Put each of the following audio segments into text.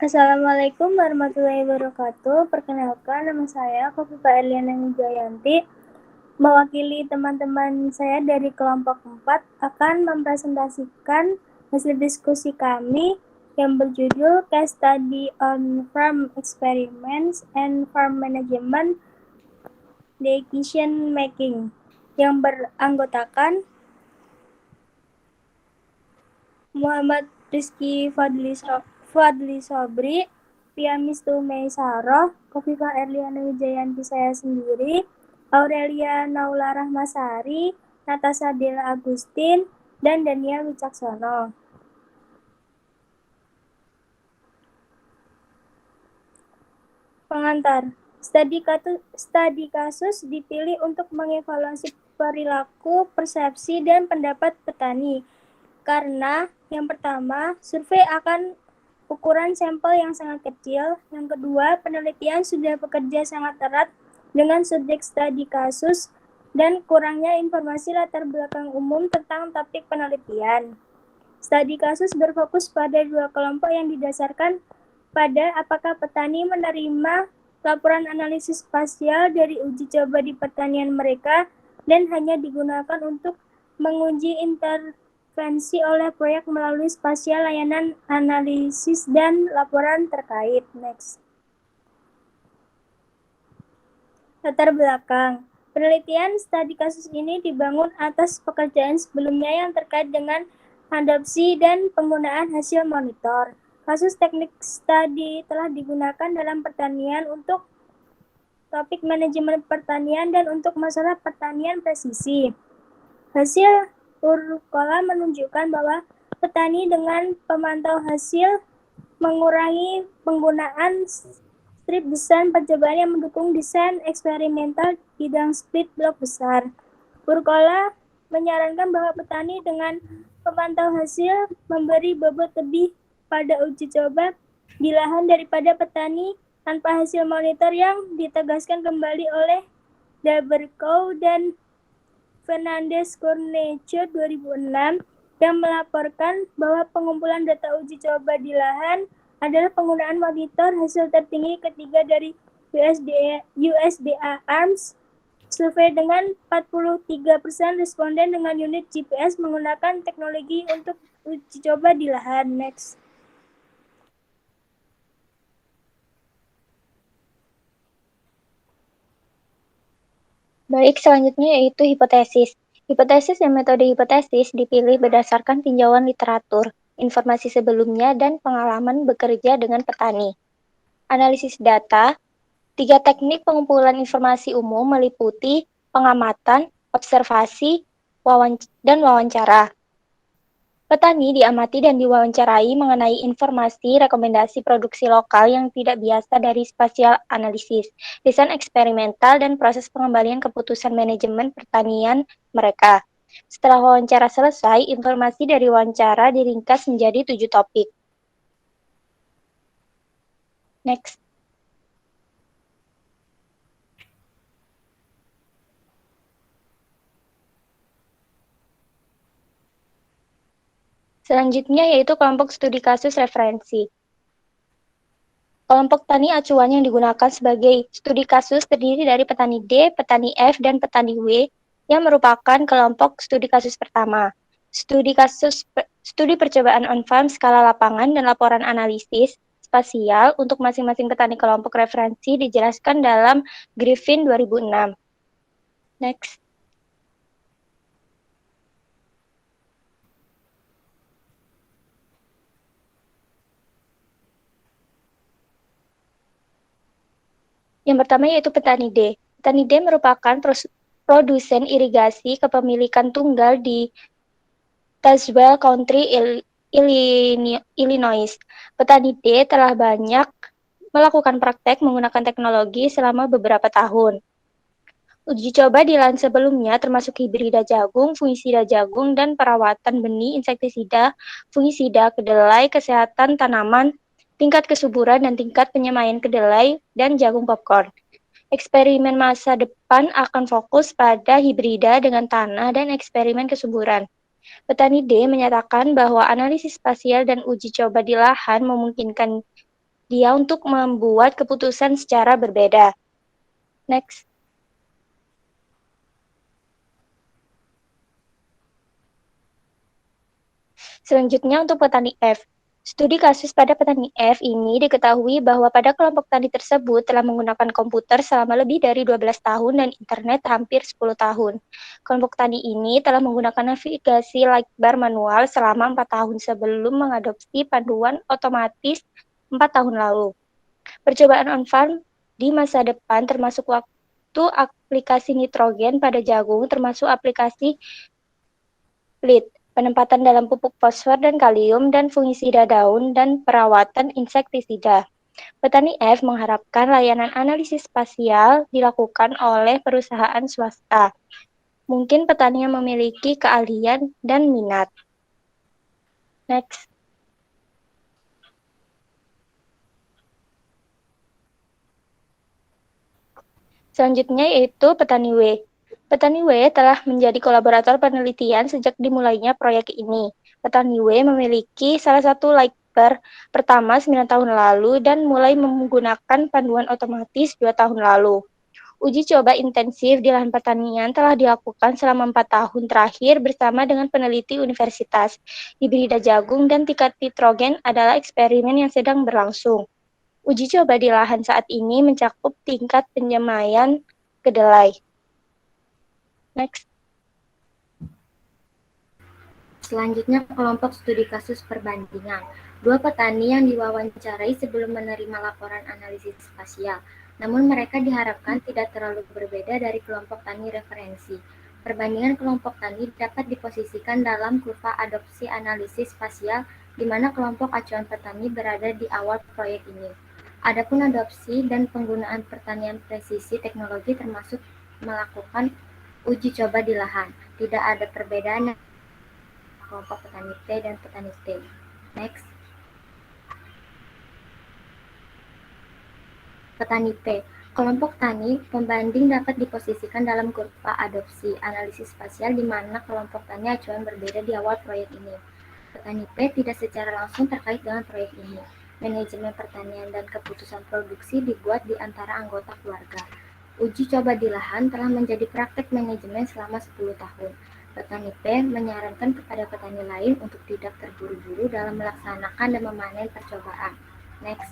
Assalamualaikum warahmatullahi wabarakatuh. Perkenalkan, nama saya Kofifa Erliana Wijayanti. Mewakili teman-teman saya dari kelompok 4 akan mempresentasikan hasil diskusi kami yang berjudul Case Study on Farm Experiments and Farm Management Decision Making yang beranggotakan Muhammad Rizky Fadli Sobri, Piamistu Meisaroh, Kofifa Erliana Wijayanti saya sendiri, Aurelia Naula Rahmasari, Natasha Della Agustin, dan Daniel Wicaksono. Pengantar. Studi kasus dipilih untuk mengevaluasi perilaku, persepsi, dan pendapat petani. Karena yang pertama, survei akan ukuran sampel yang sangat kecil. Yang kedua, penelitian sudah bekerja sangat erat dengan subjek studi kasus dan kurangnya informasi latar belakang umum tentang topik penelitian. Studi kasus berfokus pada dua kelompok yang didasarkan pada apakah petani menerima laporan analisis spasial dari uji coba di pertanian mereka dan hanya digunakan untuk menguji intervensi oleh proyek melalui spasial layanan analisis dan laporan terkait. Next. Latar belakang. Penelitian studi kasus ini dibangun atas pekerjaan sebelumnya yang terkait dengan adopsi dan penggunaan hasil monitor. Kasus teknik studi telah digunakan dalam pertanian untuk topik manajemen pertanian dan untuk masalah pertanian presisi. Hasil Urkola menunjukkan bahwa petani dengan pemantau hasil mengurangi penggunaan strip desain percobaan yang mendukung desain eksperimental bidang split blok besar. Urkola menyarankan bahwa petani dengan pemantau hasil memberi bobot lebih pada uji coba di lahan daripada petani tanpa hasil monitor yang ditegaskan kembali oleh Daberkow dan Fernandez Cornejo 2006 yang melaporkan bahwa pengumpulan data uji coba di lahan adalah penggunaan monitor hasil tertinggi ketiga dari USDA ARMS. Survei dengan 43% responden dengan unit GPS menggunakan teknologi untuk uji coba di lahan. Next. Baik, selanjutnya yaitu hipotesis. Hipotesis dan metode hipotesis dipilih berdasarkan tinjauan literatur, informasi sebelumnya, dan pengalaman bekerja dengan petani. Analisis data, 3 teknik pengumpulan informasi umum meliputi pengamatan, observasi, dan wawancara. Petani diamati dan diwawancarai mengenai informasi rekomendasi produksi lokal yang tidak biasa dari spasial analisis, desain eksperimental, dan proses pengembalian keputusan manajemen pertanian mereka. Setelah wawancara selesai, informasi dari wawancara diringkas menjadi 7 topik. Next. Selanjutnya yaitu kelompok studi kasus referensi. Kelompok tani acuan yang digunakan sebagai studi kasus terdiri dari petani D, petani F, dan petani W yang merupakan kelompok studi kasus pertama. Studi percobaan on-farm skala lapangan dan laporan analisis spasial untuk masing-masing petani kelompok referensi dijelaskan dalam Griffin 2006. Next. Yang pertama yaitu petani D. Petani D merupakan produsen irigasi kepemilikan tunggal di Tazewell County, Illinois. Petani D telah banyak melakukan praktek menggunakan teknologi selama beberapa tahun. Uji coba di lahan sebelumnya termasuk hibrida jagung, fungisida jagung, dan perawatan benih, insektisida, fungisida, kedelai, kesehatan tanaman, tingkat kesuburan, dan tingkat penyemaian kedelai, dan jagung popcorn. Eksperimen masa depan akan fokus pada hibrida dengan tanah dan eksperimen kesuburan. Petani D menyatakan bahwa analisis spasial dan uji coba di lahan memungkinkan dia untuk membuat keputusan secara berbeda. Next. Selanjutnya untuk petani F. Studi kasus pada petani F ini diketahui bahwa pada kelompok tani tersebut telah menggunakan komputer selama lebih dari 12 tahun dan internet hampir 10 tahun. Kelompok tani ini telah menggunakan navigasi light bar manual selama 4 tahun sebelum mengadopsi panduan otomatis 4 tahun lalu. Percobaan on-farm di masa depan termasuk waktu aplikasi nitrogen pada jagung, termasuk aplikasi lead, penempatan dalam pupuk fosfor dan kalium, dan fungisida daun, dan perawatan insektisida. Petani F mengharapkan layanan analisis spasial dilakukan oleh perusahaan swasta. Mungkin petani yang memiliki keahlian dan minat. Next. Selanjutnya yaitu petani W. Petani W telah menjadi kolaborator penelitian sejak dimulainya proyek ini. Petani W memiliki salah satu light bar pertama 9 tahun lalu dan mulai menggunakan panduan otomatis 2 tahun lalu. Uji coba intensif di lahan pertanian telah dilakukan selama 4 tahun terakhir bersama dengan peneliti universitas. Hibrida jagung dan tingkat nitrogen adalah eksperimen yang sedang berlangsung. Uji coba di lahan saat ini mencakup tingkat penyemaian kedelai. Next. Selanjutnya kelompok studi kasus perbandingan. Dua petani yang diwawancarai sebelum menerima laporan analisis spasial, namun mereka diharapkan tidak terlalu berbeda dari kelompok tani referensi. Perbandingan kelompok tani dapat diposisikan dalam kurva adopsi analisis spasial di mana kelompok acuan petani berada di awal proyek ini. Adapun adopsi dan penggunaan pertanian presisi teknologi termasuk melakukan uji coba di lahan. Tidak ada perbedaan kelompok petani T dan petani T. Next. Petani P. Kelompok tani pembanding dapat diposisikan dalam kurva adopsi analisis spasial di mana kelompok tani acuan berbeda di awal proyek ini. Petani P tidak secara langsung terkait dengan proyek ini. Manajemen pertanian dan keputusan produksi dibuat di antara anggota keluarga. Uji coba di lahan telah menjadi praktek manajemen selama 10 tahun. Petani P menyarankan kepada petani lain untuk tidak terburu-buru dalam melaksanakan dan memanen percobaan. Next.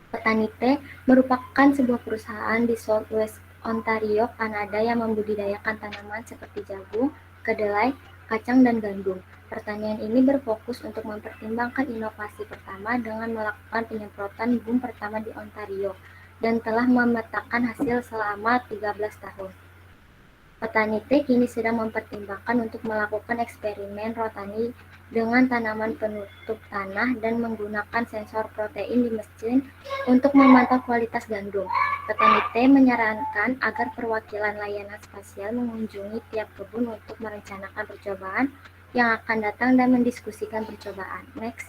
Petani T merupakan sebuah perusahaan di Southwest Ontario, Kanada yang membudidayakan tanaman seperti jagung, kedelai, kacang, dan gandum. Pertanian ini berfokus untuk mempertimbangkan inovasi pertama dengan melakukan penyemprotan boom pertama di Ontario dan telah memetakan hasil selama 13 tahun. Petani T kini sedang mempertimbangkan untuk melakukan eksperimen rotani dengan tanaman penutup tanah dan menggunakan sensor protein di mesin untuk memantau kualitas gandum. Petani T menyarankan agar perwakilan layanan spasial mengunjungi tiap kebun untuk merencanakan percobaan yang akan datang dan mendiskusikan percobaan. Next.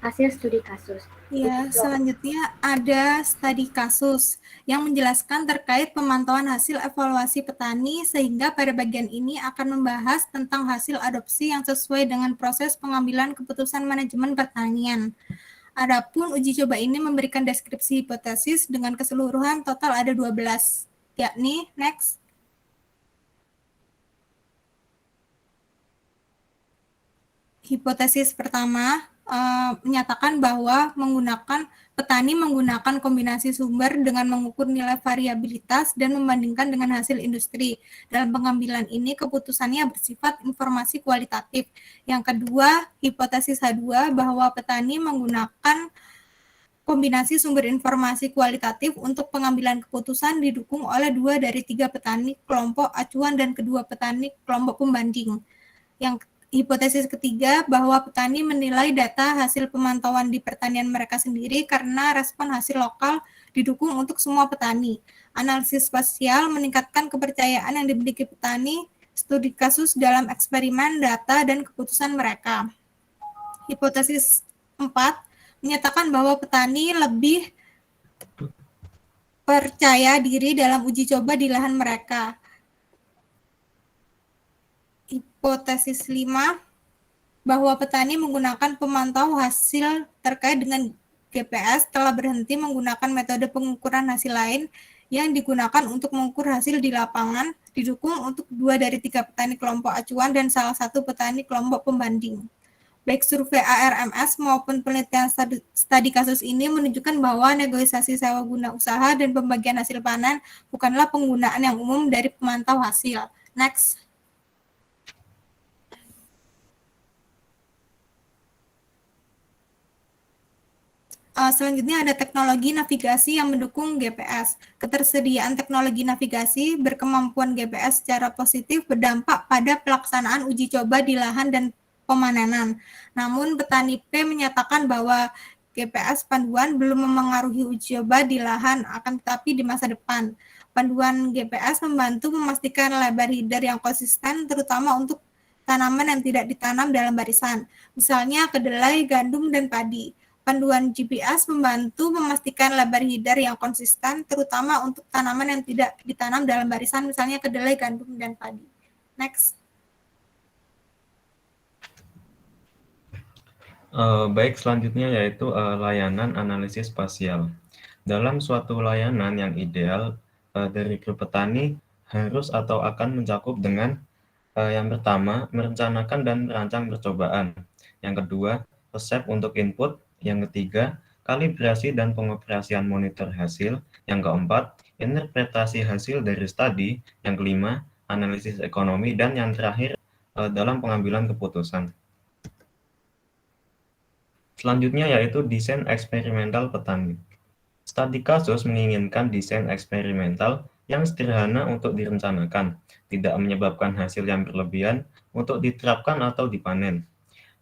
Hasil studi kasus. Ya, selanjutnya ada studi kasus yang menjelaskan terkait pemantauan hasil evaluasi petani, sehingga pada bagian ini akan membahas tentang hasil adopsi yang sesuai dengan proses pengambilan keputusan manajemen pertanian. Adapun uji coba ini memberikan deskripsi hipotesis dengan keseluruhan total ada 12, yakni next. Hipotesis pertama menyatakan bahwa petani menggunakan kombinasi sumber dengan mengukur nilai variabilitas dan membandingkan dengan hasil industri. Dalam pengambilan ini keputusannya bersifat informasi kualitatif. Yang kedua, hipotesis H2 bahwa petani menggunakan kombinasi sumber informasi kualitatif untuk pengambilan keputusan didukung oleh 2 dari 3 petani kelompok acuan dan kedua petani kelompok pembanding. Yang hipotesis ketiga bahwa petani menilai data hasil pemantauan di pertanian mereka sendiri karena respon hasil lokal didukung untuk semua petani. Analisis spasial meningkatkan kepercayaan yang dimiliki petani, studi kasus dalam eksperimen, data, dan keputusan mereka. Hipotesis 4 menyatakan bahwa petani lebih percaya diri dalam uji coba di lahan mereka. hipotesis 5 bahwa petani menggunakan pemantau hasil terkait dengan GPS telah berhenti menggunakan metode pengukuran hasil lain yang digunakan untuk mengukur hasil di lapangan, didukung untuk 2 dari 3 petani kelompok acuan dan salah satu petani kelompok pembanding. Baik survei ARMS maupun penelitian studi kasus ini menunjukkan bahwa negosiasi sewa guna usaha dan pembagian hasil panen bukanlah penggunaan yang umum dari pemantau hasil. Next. Selanjutnya ada teknologi navigasi yang mendukung GPS. Ketersediaan teknologi navigasi berkemampuan GPS secara positif berdampak pada pelaksanaan uji coba di lahan dan pemanenan. Namun petani P menyatakan bahwa GPS panduan belum memengaruhi uji coba di lahan, akan tetapi di masa depan. Panduan GPS membantu memastikan lebar header yang konsisten, terutama untuk tanaman yang tidak ditanam dalam barisan, misalnya kedelai, gandum, dan padi. Panduan GPS membantu memastikan lebar header yang konsisten, terutama untuk tanaman yang tidak ditanam dalam barisan, misalnya kedelai, gandum, dan padi. Next. Baik, selanjutnya yaitu layanan analisis spasial. Dalam suatu layanan yang ideal, dari grup petani harus atau akan mencakup dengan yang pertama, merencanakan dan merancang percobaan. Yang kedua, resep untuk input. Yang ketiga, kalibrasi dan pengoperasian monitor hasil. Yang keempat, interpretasi hasil dari studi. Yang kelima, analisis ekonomi. Dan yang terakhir, dalam pengambilan keputusan. Selanjutnya yaitu desain eksperimental petani. Studi kasus menginginkan desain eksperimental yang sederhana untuk direncanakan, tidak menyebabkan hasil yang berlebihan untuk diterapkan atau dipanen,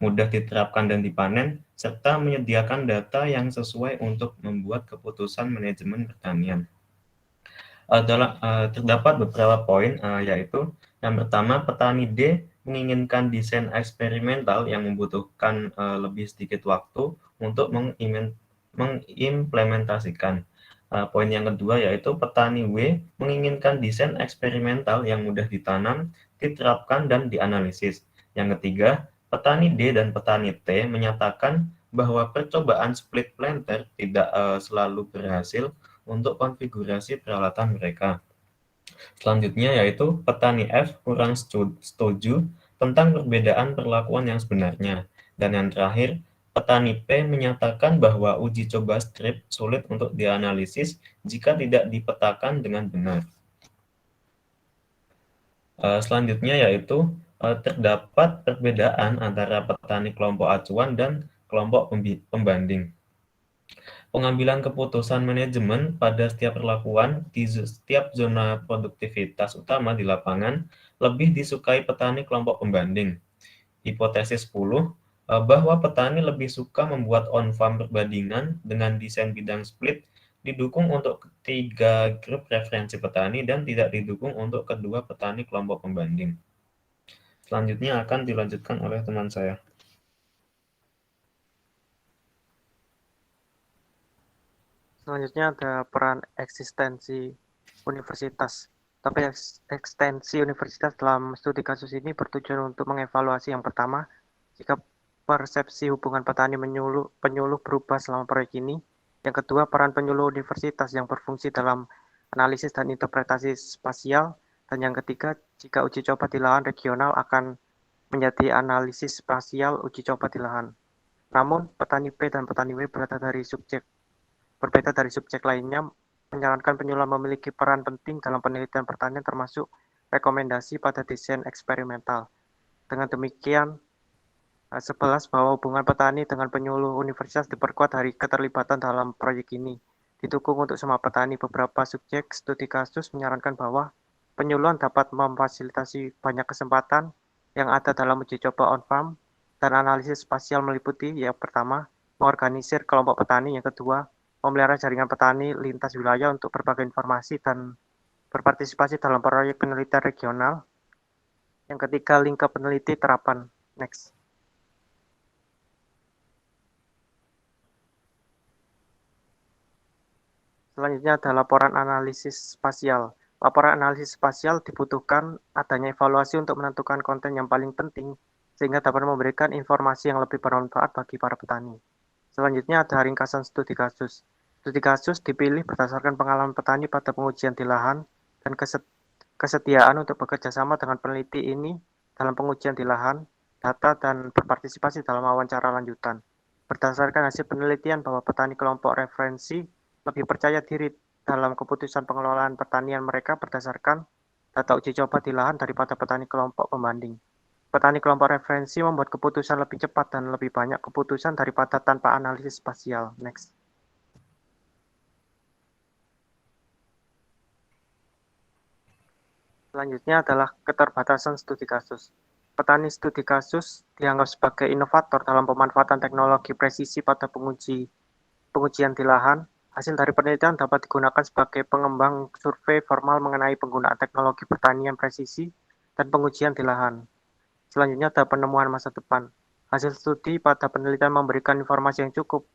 mudah diterapkan dan dipanen, serta menyediakan data yang sesuai untuk membuat keputusan manajemen pertanian. Terdapat beberapa poin, yaitu yang pertama, petani D menginginkan desain eksperimental yang membutuhkan lebih sedikit waktu untuk mengimplementasikan. Poin yang kedua yaitu petani W menginginkan desain eksperimental yang mudah ditanam, diterapkan, dan dianalisis. Yang ketiga, petani D dan petani T menyatakan bahwa percobaan split planter tidak selalu berhasil untuk konfigurasi peralatan mereka. Selanjutnya yaitu petani F kurang setuju tentang perbedaan perlakuan yang sebenarnya. Dan yang terakhir, petani P menyatakan bahwa uji coba strip sulit untuk dianalisis jika tidak dipetakan dengan benar. Selanjutnya yaitu terdapat perbedaan antara petani kelompok acuan dan kelompok pembanding. Pengambilan keputusan manajemen pada setiap perlakuan di setiap zona produktivitas utama di lapangan lebih disukai petani kelompok pembanding. Hipotesis 10, bahwa petani lebih suka membuat on-farm perbandingan dengan desain bidang split didukung untuk ketiga grup referensi petani dan tidak didukung untuk kedua petani kelompok pembanding. Selanjutnya akan dilanjutkan oleh teman saya. Selanjutnya ada peran eksistensi universitas. Tapi ekstensi universitas dalam studi kasus ini bertujuan untuk mengevaluasi yang pertama, jika persepsi hubungan petani penyuluh berubah selama proyek ini. Yang kedua, peran penyuluh universitas yang berfungsi dalam analisis dan interpretasi spasial. Dan yang ketiga, jika uji coba di lahan regional akan menjadi analisis spasial uji coba di lahan. Namun, petani P dan petani W berbeda dari subjek lainnya, menyarankan penyuluh memiliki peran penting dalam penelitian pertanian termasuk rekomendasi pada desain eksperimental. Dengan demikian, 11 bahwa hubungan petani dengan penyuluh universitas diperkuat dari keterlibatan dalam proyek ini. Didukung untuk semua petani, beberapa subjek studi kasus menyarankan bahwa penyuluhan dapat memfasilitasi banyak kesempatan yang ada dalam uji coba on-farm dan analisis spasial meliputi yang pertama, mengorganisir kelompok petani, yang kedua, memelihara jaringan petani lintas wilayah untuk berbagi informasi dan berpartisipasi dalam proyek penelitian regional. Yang ketiga, lingkup peneliti terapan. Next. Selanjutnya ada laporan analisis spasial. Laporan analisis spasial dibutuhkan adanya evaluasi untuk menentukan konten yang paling penting, sehingga dapat memberikan informasi yang lebih bermanfaat bagi para petani. Selanjutnya ada ringkasan studi kasus. Studi kasus dipilih berdasarkan pengalaman petani pada pengujian di lahan dan kesetiaan untuk bekerja sama dengan peneliti ini dalam pengujian di lahan, data, dan berpartisipasi dalam wawancara lanjutan. Berdasarkan hasil penelitian bahwa petani kelompok referensi lebih percaya diri dalam keputusan pengelolaan pertanian mereka berdasarkan data uji coba di lahan daripada petani kelompok pembanding. Petani kelompok referensi membuat keputusan lebih cepat dan lebih banyak keputusan daripada tanpa analisis spasial. Next. Selanjutnya adalah keterbatasan studi kasus. Petani studi kasus dianggap sebagai inovator dalam pemanfaatan teknologi presisi pada pengujian di lahan. Hasil dari penelitian dapat digunakan sebagai pengembang survei formal mengenai penggunaan teknologi pertanian presisi dan pengujian di lahan. Selanjutnya ada penemuan masa depan. Hasil studi pada penelitian memberikan informasi yang cukup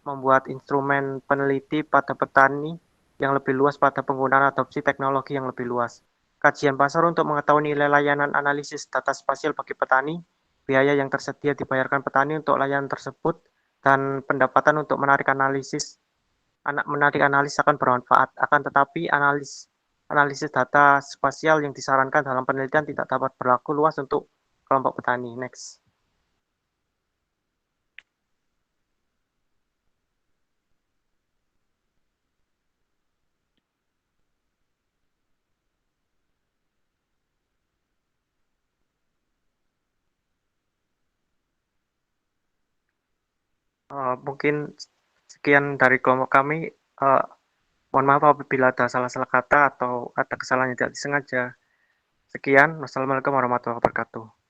membuat instrumen peneliti pada petani yang lebih luas pada penggunaan adopsi teknologi yang lebih luas. Kajian pasar untuk mengetahui nilai layanan analisis data spasial bagi petani, biaya yang tersedia dibayarkan petani untuk layanan tersebut, dan pendapatan untuk menarik analis akan bermanfaat. Akan tetapi analisis data spasial yang disarankan dalam penelitian tidak dapat berlaku luas untuk kelompok petani. Next. Mungkin sekian dari kelompok kami. Mohon maaf apabila ada salah-salah kata atau ada kesalahan yang tidak disengaja. Sekian, wassalamualaikum warahmatullahi wabarakatuh.